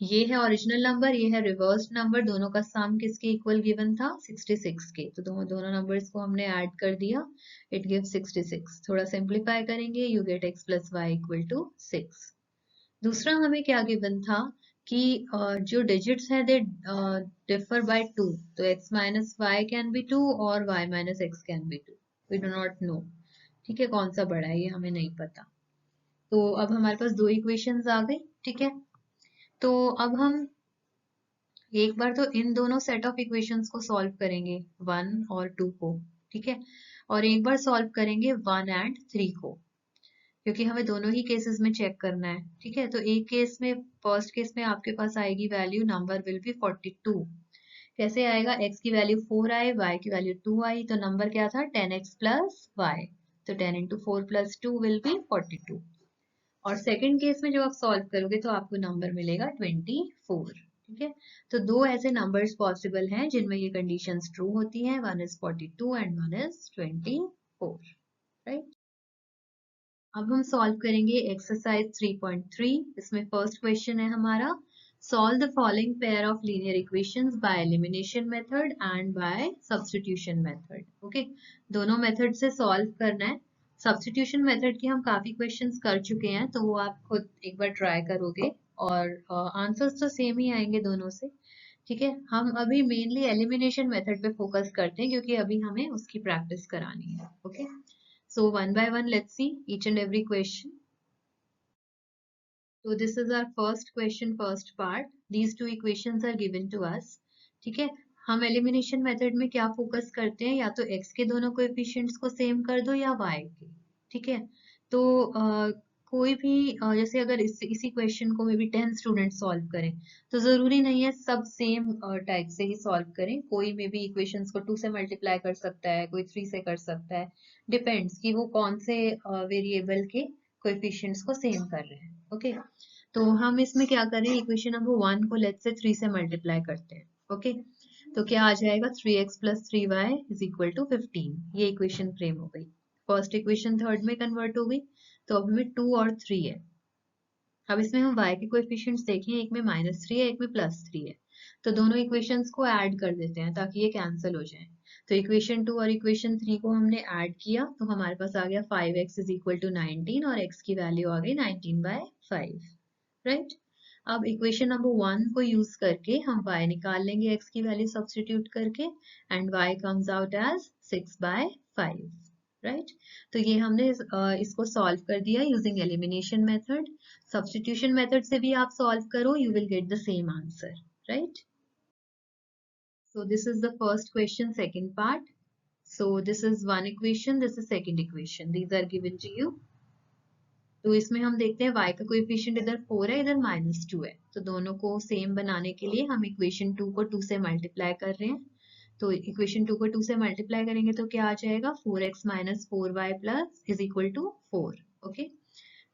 ये है ओरिजिनल नंबर, ये है रिवर्स नंबर, दोनों का सम किसके इक्वल गिवन था, 66 के, तो दोनों नंबर्स को हमने ऐड कर दिया, इट गिव्स 66। थोड़ा सिंप्लीफाई करेंगे, you get x plus y equal to 6। दूसरा हमें क्या गिवन था कि जो डिजिट्स है दे डिफर बाय 2, तो x minus y can be 2 और y minus x can be 2, we do not know, ठीक है, कौन सा बड़ा है ये हमें नहीं पता। तो अब हमारे पास दो इक्वेशंस आ गई, ठीक है। तो अब हम एक बार तो इन दोनों सेट ऑफ इक्वेशंस को सॉल्व करेंगे, 1 और 2 को, ठीक है, और एक बार सॉल्व करेंगे 1 एंड 3 को, क्योंकि हमें दोनों ही केसेस में चेक करना है, ठीक है। तो एक केस में, फर्स्ट केस में आपके पास आएगी वैल्यू, नंबर विल बी 42, कैसे आएगा, x की वैल्यू 4 आई, y की वैल्यू 2 आई, तो नंबर क्या था 10x प्लस y, तो 10 इंटू 4 प्लस 2 विल बी 42। और सेकंड केस में जब आप सॉल्व करोगे तो आपको नंबर मिलेगा 24, ठीक है। तो दो ऐसे नंबर्स पॉसिबल हैं जिनमें ये कंडीशंस ट्रू होती हैं, one is 42 and one is 24, right. अब हम सॉल्व करेंगे एक्सरसाइज 3.3, इसमें फर्स्ट क्वेश्चन है हमारा, solve the following pair of linear equations by elimination method and by substitution method, okay. दोनों मेथड से सॉल्व करना है, सब्स्टिट्यूशन मेथड के हम काफी क्वेश्चंस कर चुके हैं तो वो आप खुद एक बार ट्राई करोगे और आंसर्स तो सेम ही आएंगे दोनों से, ठीक है। हम अभी मेनली एलिमिनेशन मेथड पे फोकस करते हैं क्योंकि अभी हमें उसकी प्रैक्टिस करानी है, okay. So one by one, let's see each and every question. So this is our first question, first part. These two equations are given to us. ठीक है, हम एलिमिनेशन मेथड में क्या फोकस करते हैं, या तो x के दोनों कोएफिशिएंट्स को सेम कर दो या y के, ठीक है। तो कोई भी जैसे अगर इसी क्वेश्चन को मे बी 10 स्टूडेंट सॉल्व करें तो जरूरी नहीं है सब सेम टाइप से ही सॉल्व करें, कोई मे बी इक्वेशंस को 2 से मल्टीप्लाई कर सकता है, कोई 3 से कर सकता है, डिपेंड्स कि वो कौन से वेरिएबल के कोएफिशिएंट्स को सेम कर रहे हैं, ओके। तो हम इसमें क्या करें, इक्वेशन नंबर 1 को लेट्स से 3 से मल्टीप्लाई करते हैं, ओके। तो क्या आ जाएगा, 3x plus 3y is equal to 15, ये इक्वेशन फ्रेम हो गई, फर्स्ट इक्वेशन थर्ड में कन्वर्ट हो गई, तो अब हमें 2 और 3 है। अब इसमें हम y के कोएफिशिएंट्स देखें, एक में -3 है, एक में +3 है, तो दोनों इक्वेशंस को ऐड कर देते हैं ताकि ये कैंसिल हो जाए। तो इक्वेशन 2 और इक्वेशन 3 को हमने ऐड किया तो हमारे पास आ गया 5x इज इक्वल टू 19 और x की वैल्यू आ गई 19/5, राइट। अब इक्वेशन नंबर 1 को यूज करके हम y निकाल लेंगे x की वैल्यू सब्स्टिट्यूट करके and y comes out as 6/5, right. तो ये हमने इसको सॉल्व कर दिया using elimination method. Substitution method से भी आप सॉल्व करो, you will get the same answer, right. So this is the first question, second part. So this is one equation, this is second equation. These are given to you. तो इसमें हम देखते हैं y का कोएफिशिएंट इधर 4 है, इधर -2 है। तो दोनों को सेम बनाने के लिए हम इक्वेशन 2 को 2 से मल्टीप्लाई कर रहे हैं। तो इक्वेशन 2 को 2 से मल्टीप्लाई करेंगे तो क्या आ जाएगा, 4x - 4y plus is equal to 4। Okay,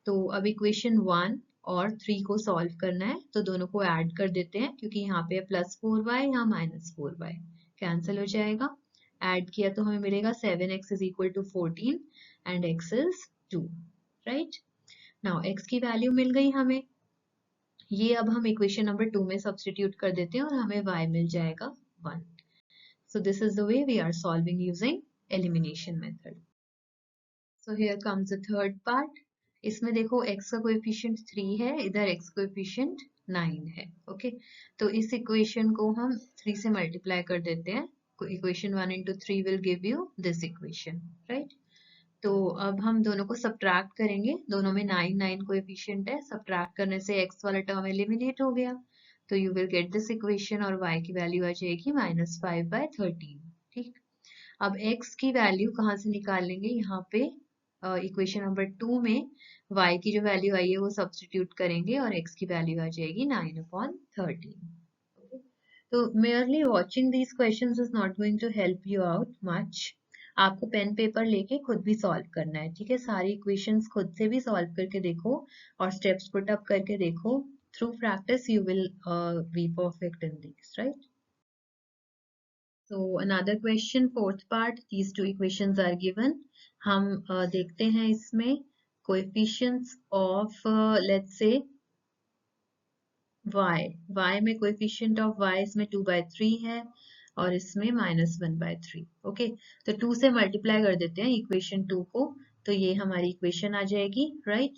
तो अब इक्वेशन 1 और 3 को सॉल्व करना है, तो दोनों को ऐड कर देते हैं क्योंकि यहाँ पे +4y, यहाँ -4y कैंसिल हो जाएगा। ऐड किया तो हमें मिलेगा 7x is equal to 14 and x is 2, right. Now x की वैल्यू मिल गई हमें, ये अब हम इक्वेशन नंबर 2 में सब्स्टिट्यूट कर देते हैं और हमें y मिल जाएगा 1। So this is the way we are solving using elimination method. So here comes the third part. इसमें देखो x का कोएफिशिएंट 3 है, इधर x कोएफिशिएंट 9 है। ओके, तो इस इक्वेशन को हम 3 से मल्टीप्लाई कर देते हैं। Equation 1 into 3 will give you this equation, right? तो अब हम दोनों को सब्ट्रैक्ट करेंगे, दोनों में 9 कोएफिशिएंट है, सब्ट्रैक्ट करने से x वाला टर्म एलिमिनेट हो गया, तो you will gate this equation और y की वैल्यू आ जाएगी -5/13, ठीक। अब x की वैल्यू कहाँ से निकालेंगे, यहाँ पे इक्वेशन नंबर 2 में y की जो वैल्यू आई है वो सब्स्टिट्यूट करेंगे और x की वैल्यू आ जाएगी 9/13। तो merely watching these questions is not going to help you out much. आपको पेन पेपर लेके खुद भी सॉल्व करना है, ठीक है। सारी इक्वेशंस खुद से भी सॉल्व करके देखो और स्टेप्स पुट अप करके देखो। Through practice you will be perfect in this, right. So another question, fourth part, these two equations are given. हम देखते हैं इसमें coefficients of let's say y में कोएफिशिएंट ऑफ y इसमें 2/3 है और इसमें -1/3। ओके, तो 2 से मल्टीप्लाई कर देते हैं इक्वेशन 2 को, तो ये हमारी इक्वेशन आ जाएगी, राइट।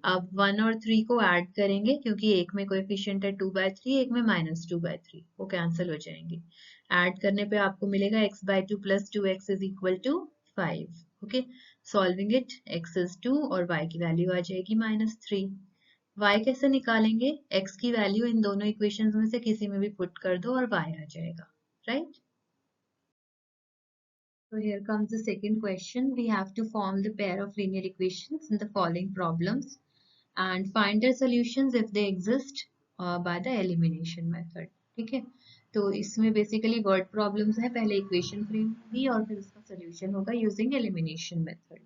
अब 1 और 3 को ऐड करेंगे क्योंकि एक में कोएफिशिएंट है 2/3, एक में -2/3, वो कैंसिल हो जाएंगे। ऐड करने पे आपको मिलेगा x/2 + 2x is equal to 5। Okay, solving it, x is 2 और y की वैल्यू आ जाएगी -3। y कैसे निकालेंगे, x की वैल्यू इन दोनों इक्वेशंस में से किसी में भी पुट कर दो और y आ जाएगा, right? So here comes the second question. We have to form the pair of linear equations in the following problems and find their solutions if they exist by the elimination method. ठीक है, तो इसमें बेसिकली वर्ड प्रॉब्लम्स है, पहले इक्वेशन फ्रेम होगी और फिर उसका सोल्यूशन होगा using elimination method.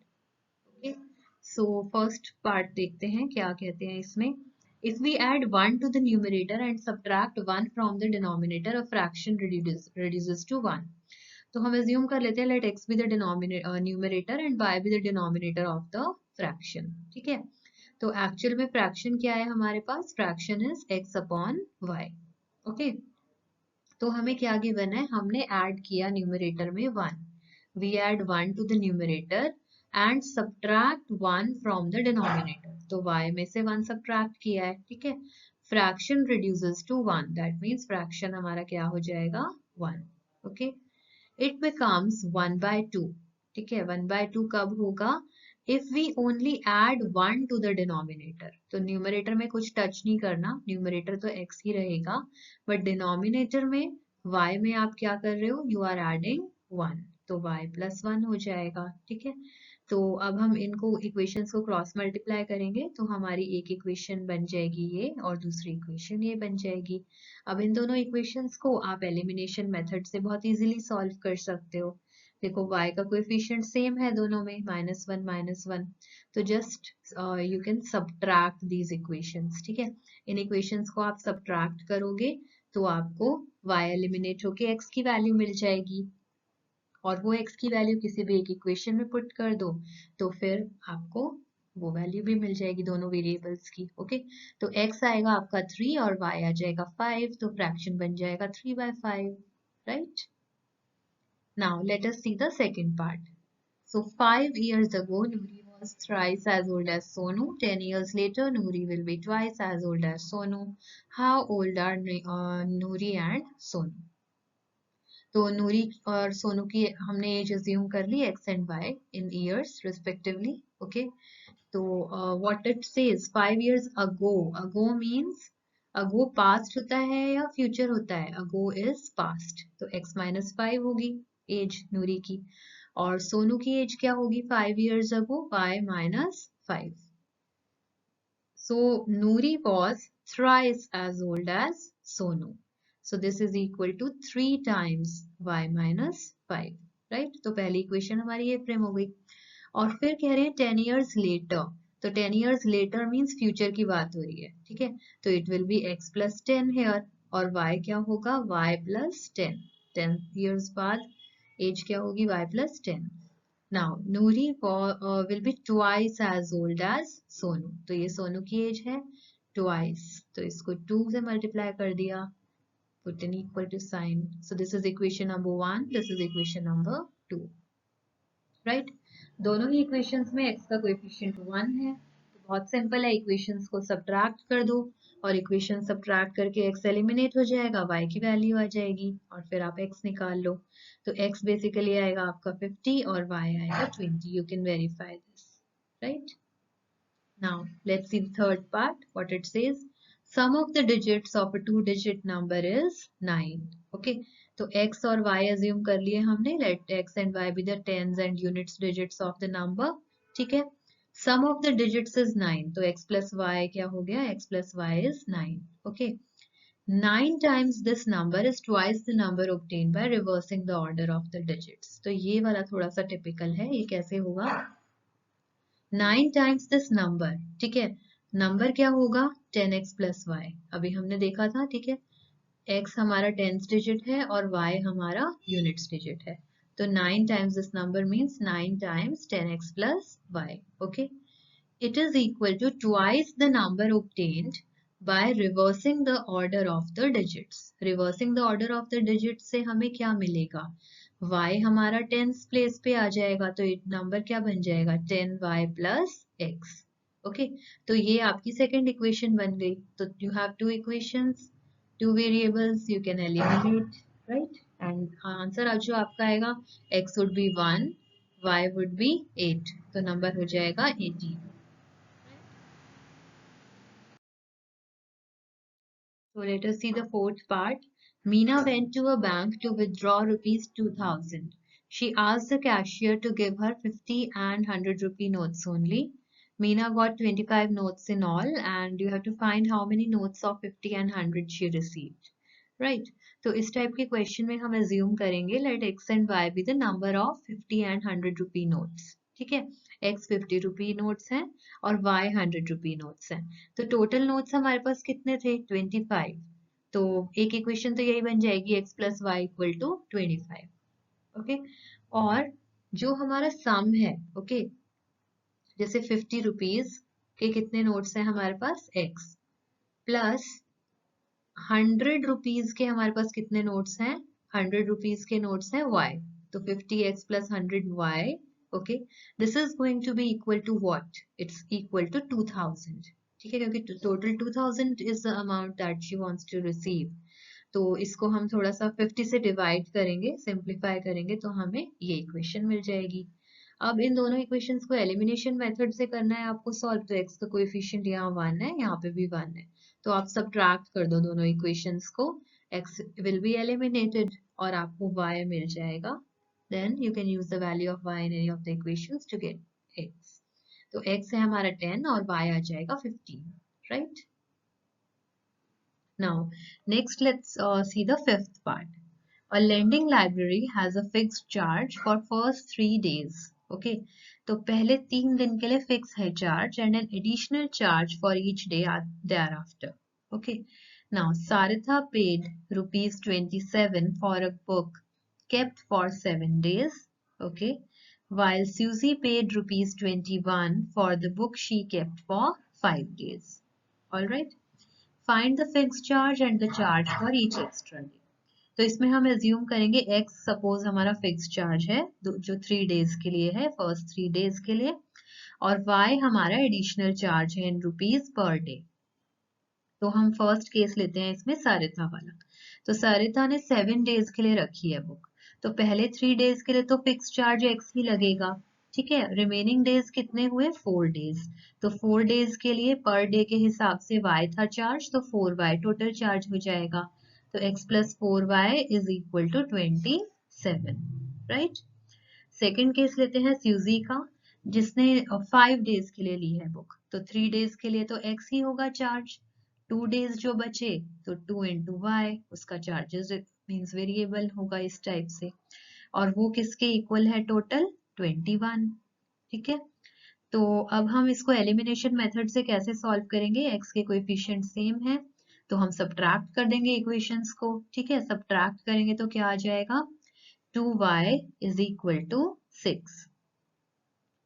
Okay, so first part देखते हैं क्या कहते हैं इसमें। If we add 1 to the numerator and subtract 1 from the denominator, a fraction reduces to 1. तो हम assume कर लेते हैं let x be the numerator and y be the denominator of the fraction, ठीक है। तो एक्चुअल में फ्रैक्शन क्या है हमारे पास, fraction is x upon y। Okay, तो हमें क्या गिवन है, हमने ऐड किया न्यूमरेटर में 1, we add 1 to the numerator and subtract 1 from the denominator, तो y में से 1 सब्ट्रैक्ट किया है, ठीक है। Fraction reduces to 1, that means fraction हमारा क्या हो जाएगा, 1। ओके, इट बिकम्स 1/2, ठीक है। 1/2 कब होगा, if we only add 1 to the denominator, तो न्यूमरेटर में कुछ टच नहीं करना, न्यूमरेटर तो x ही रहेगा, बट डिनोमिनेटर में y में आप क्या कर रहे हो, यू आर एडिंग 1, तो y + 1 हो जाएगा, ठीक है। तो अब हम इनको इक्वेशंस को क्रॉस मल्टीप्लाई करेंगे तो हमारी एक इक्वेशन बन जाएगी ये और दूसरी इक्वेशन ये बन जाएगी। अब इन दोनों इक्वेशंस को आप एलिमिनेशन मेथड से बहुत इजीली सॉल्व कर सकते हो। देखो y का कोएफिशिएंट सेम है दोनों में, -1 -1, तो just you can subtract these equations, ठीक है। इन इक्वेशंस को आप सब्ट्रैक्ट करोगे तो आपको y एलिमिनेट होके x की वैल्यू मिल जाएगी और वो x की वैल्यू किसी भी एक इक्वेशन में पुट कर दो तो फिर आपको वो वैल्यू भी मिल जाएगी दोनों वेरिएबल्स की। ओके, तो x आएगा आपका 3 और y आ जाएगा 5, तो फ्रैक्शन बन जाएगा 3/5, right. Now let us see the second part. So 5 years ago, Nuri was thrice as old as Sonu. 10 years later, Noori will be twice as old as Sonu. How old are Noori and Sonu? तो नूरी और सोनू की हमने एज अज्यूम कर ली x and y in years respectively. Okay. तो what it says 5 years ago. Ago means ago past होता है या future होता है? Ago is past. तो x minus 5 होगी एज नूरी की. और सोनू की एज क्या होगी 5 years ago? y minus 5. So Noori was thrice as old as Sonu. So this is equal to 3 times y minus 5. Right? तो पहली इक्वेशन हमारी ये फ्रेम हो गई. और फिर कह रहे हैं 10 years later. तो 10 years later means future की बात हो रही है. ठीक है. तो it will be x plus 10 here. और y क्या होगा? y plus 10. 10 years बाद एज क्या होगी? y plus 10. Now, Noori will be twice as old as Sonu. तो ये सोनू की एज है twice. तो इसको 2 से मल्टीप्लाई कर दिया. Put an equal to sign. So this is equation number 1. This is equation number 2. Right? दोनों ही equations में x का coefficient 1 है. तो बहुत सिंपल है. equations को subtract कर दो और equation subtract करके x eliminate हो जाएगा. y की वैल्यू आ जाएगी और फिर आप x निकाल लो. तो x बेसिकली आएगा आपका 50 और y आएगा 20. You can verify this, right? Now let's see the third part. What it says: sum of the digits of a 2-digit number is 9. Okay, तो x और y assume कर लिए हमने. Let x and y be the tens and units digits of the number. ठीक है. Sum of the digits is 9. तो x plus y क्या हो गया? x plus y is 9. Okay. 9 times this number is twice the number obtained by reversing the order of the digits. तो ये वाला थोड़ा सा टिपिकल है. ये कैसे होगा? 9 times this number. ठीक है. नंबर क्या होगा? 10x plus y. अभी हमने देखा था. ठीक है. x हमारा tens digit है और y हमारा units digit है. तो 9 times this number means 9 times 10x plus y. Okay. It is equal to twice the number obtained by reversing the order of the digits. Reversing the order of the digits से हमें क्या मिलेगा? y हमारा tens place पे आ जाएगा तो नंबर क्या बन जाएगा? 10y plus x. ओके. तो ये आपकी सेकंड इक्वेशन बन गई. तो you have two equations, two variables. You can eliminate, right? And answer जो आपका आएगा x would be 1, y would be 8. तो नंबर हो जाएगा 18. So let us see the fourth part. Meena went to a bank to withdraw rupees 2000. She asked the cashier to give her 50 and 100 rupee notes only. Meena got 25 notes in all and you have to find how many notes of 50 and 100 she received. Right? तो इस टाइप के क्वेश्चन में हम assume करेंगे let x and y be the number of 50 and 100 rupee notes. ठीक है. x 50 रुपी नोट्स हैं और y 100 रुपी नोट्स हैं. तो टोटल नोट्स हमारे पास कितने थे? 25. तो एक इक्वेशन तो यही बन जाएगी x plus y equal to 25. Okay. और जो हमारा सम है, ओके, जैसे 50 रुपीज के कितने नोट्स हैं हमारे पास? x प्लस 100 रुपीज के हमारे पास कितने नोट्स हैं? 100 रुपीज के नोट्स हैं y. तो 50x plus 100y. Okay, this is going to be equal to what? It's equal to 2000. ठीक है, क्योंकि total 2000 is the amount that she wants to receive. तो इसको हम थोड़ा सा 50 से डिवाइड करेंगे, सिंप्लीफाई करेंगे तो हमें ये इक्वेशन मिल जाएगी. अब इन दोनों इक्वेशंस को एलिमिनेशन मेथड से करना है आपको सॉल्व. तो x का कोएफिशिएंट यहाँ 1 है, यहाँ पे भी 1 है. तो आप सब्ट्रैक्ट कर दो दोनों इक्वेशंस को. x will be eliminated और आपको y मिल जाएगा. Then you can use the value of y in any of the equations to get x. तो x है हमारा 10 और y आ जाएगा 15, right? Now, next let's see the fifth part. A lending library has a fixed charge for first 3 days. Okay, तो पहले 3 दिन के लिए फिक्स है charge and an additional charge for each day thereafter. Okay, now Saritha paid rupees 27 for a book kept for 7 days. Okay, while Susie paid rupees 21 for the book she kept for 5 days. All right, find the fixed charge and the charge for each extra day. तो इसमें हम एज्यूम करेंगे x सपोज हमारा फिक्स चार्ज है जो 3 डेज के लिए है, फर्स्ट 3 डेज के लिए, और y हमारा एडिशनल चार्ज है इन रुपीज पर डे। तो हम फर्स्ट केस लेते हैं इसमें सारिता वाला। तो सारिता ने 7 डेज के लिए रखी है बुक, तो पहले 3 डेज के लिए तो फिक्स चार्ज x ही लगेगा, ठीक है। रिमेनिंग डेज कितने हुए, 4 डेज। तो 4 डेज के लिए पर डे के हिसाब से y था चार्ज, तो 4y टोटल चार्ज हो जाएगा। तो x plus 4y is equal to 27, right. Second case लेते हैं स्यूजी का, जिसने 5 डेज के लिए ली है बुक। तो 3 डेज के लिए तो x ही होगा चार्ज, 2 डेज जो बचे तो 2 इंटू वाई, उसका चार्जेस मीन्स वेरिएबल होगा इस टाइप से। और वो किसके इक्वल है, टोटल 21, ठीक है। तो अब हम इसको एलिमिनेशन मेथड से कैसे सॉल्व करेंगे, x के कोएफिशिएंट सेम है तो हम सब्ट्रैक्ट कर देंगे इक्वेशंस को, ठीक है। सब्ट्रैक्ट करेंगे तो क्या आ जाएगा, 2y is equal to 6.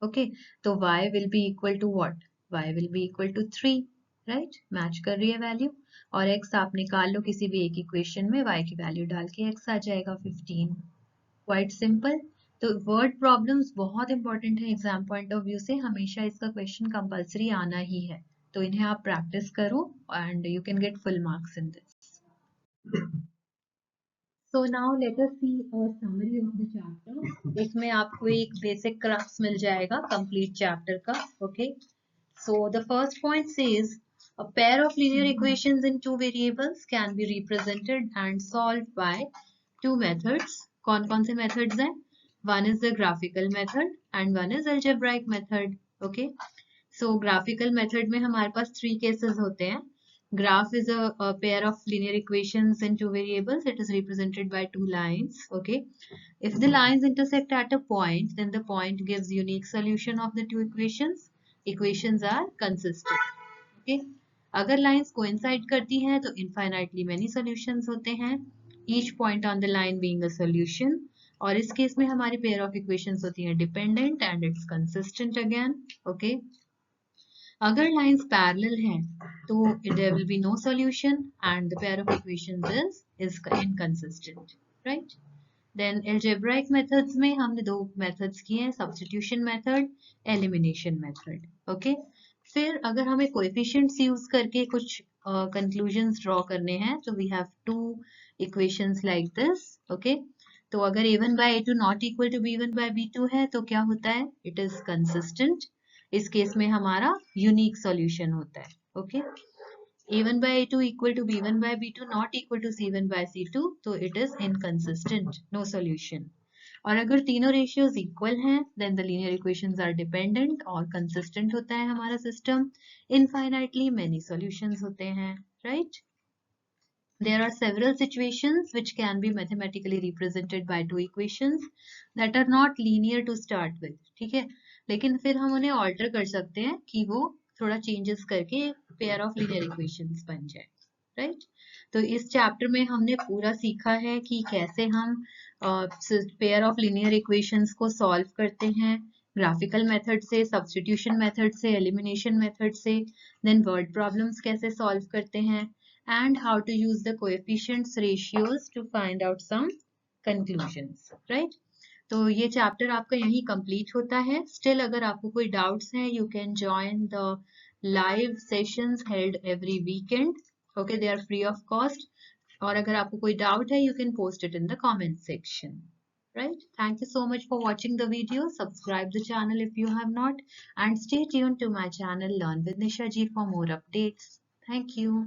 Okay, तो y will be equal to what? y will be equal to 3, right? Match कर रही है वैल्यू। और x आप निकाल लो किसी भी एक इक्वेशन में, y की वैल्यू डाल के x आ जाएगा 15। Quite simple. तो वर्ड प्रॉब्लम्स बहुत इंपॉर्टेंट है एग्जाम पॉइंट ऑफ व्यू से, हमेशा इसका क्वेश्चन कंपल्सरी आना ही है, तो इन्हें आप प्रैक्टिस करो and you can get full marks in this. So now let us see a summary of the chapter. इसमें आपको एक basic crux मिल जाएगा complete chapter का, okay? So the first point says a pair of linear equations in two variables can be represented and solved by two methods. कौन-कौन से methods हैं? One is the graphical method and one is algebraic method, okay? So graphical method में हमारे पास 3 cases होते हैं. Graph is a pair of linear equations in two variables. It is represented by two lines. Okay. If the lines intersect at a point, then the point gives unique solution of the two equations. Equations are consistent. Okay. अगर lines coincide करती हैं तो infinitely many solutions होते हैं. Each point on the line being a solution. और इस केस में हमारी pair of equations होती हैं dependent and it's consistent again. Okay. अगर lines parallel हैं तो there will be no solution and the pair of equations is inconsistent, right? Then algebraic methods में हमने दो methods किए हैं, substitution method, elimination method, okay? फिर अगर हमें coefficients use करके कुछ conclusions draw करने हैं तो we have two equations like this, okay? तो अगर a1 by a2 not equal to b1 by b2 है तो क्या होता है, it is consistent. इस केस में हमारा यूनिक सॉल्यूशन होता है, okay. a1 by a2 equal to b1 by b2 not equal to c1 by c2, तो it is inconsistent, no solution. और अगर तीनों ratios equal हैं then the linear equations are dependent और consistent होता है हमारा system, infinitely many solutions होते हैं, right? There are several situations which can be mathematically represented by two equations that are not linear to start with, ठीक है। लेकिन फिर हम उन्हें alter कर सकते हैं कि वो थोड़ा changes करके pair of linear equations बन जाए, right? तो इस chapter में हमने पूरा सीखा है कि कैसे हम pair of linear equations को solve करते हैं, graphical method से, substitution method से, elimination method से, then word problems कैसे solve करते हैं, and how to use the coefficients ratios to find out some conclusions, right? तो ये चैप्टर आपका यहीं कंप्लीट होता है. स्टिल अगर आपको कोई डाउट्स हैं you can join the live sessions held every weekend, okay, they are free of cost. और अगर आपको कोई डाउट है you can post it in the comment section, right? Thank you so much for watching the video. Subscribe the channel if you have not and stay tuned to my channel Learn with Nisha Ji for more updates. Thank you.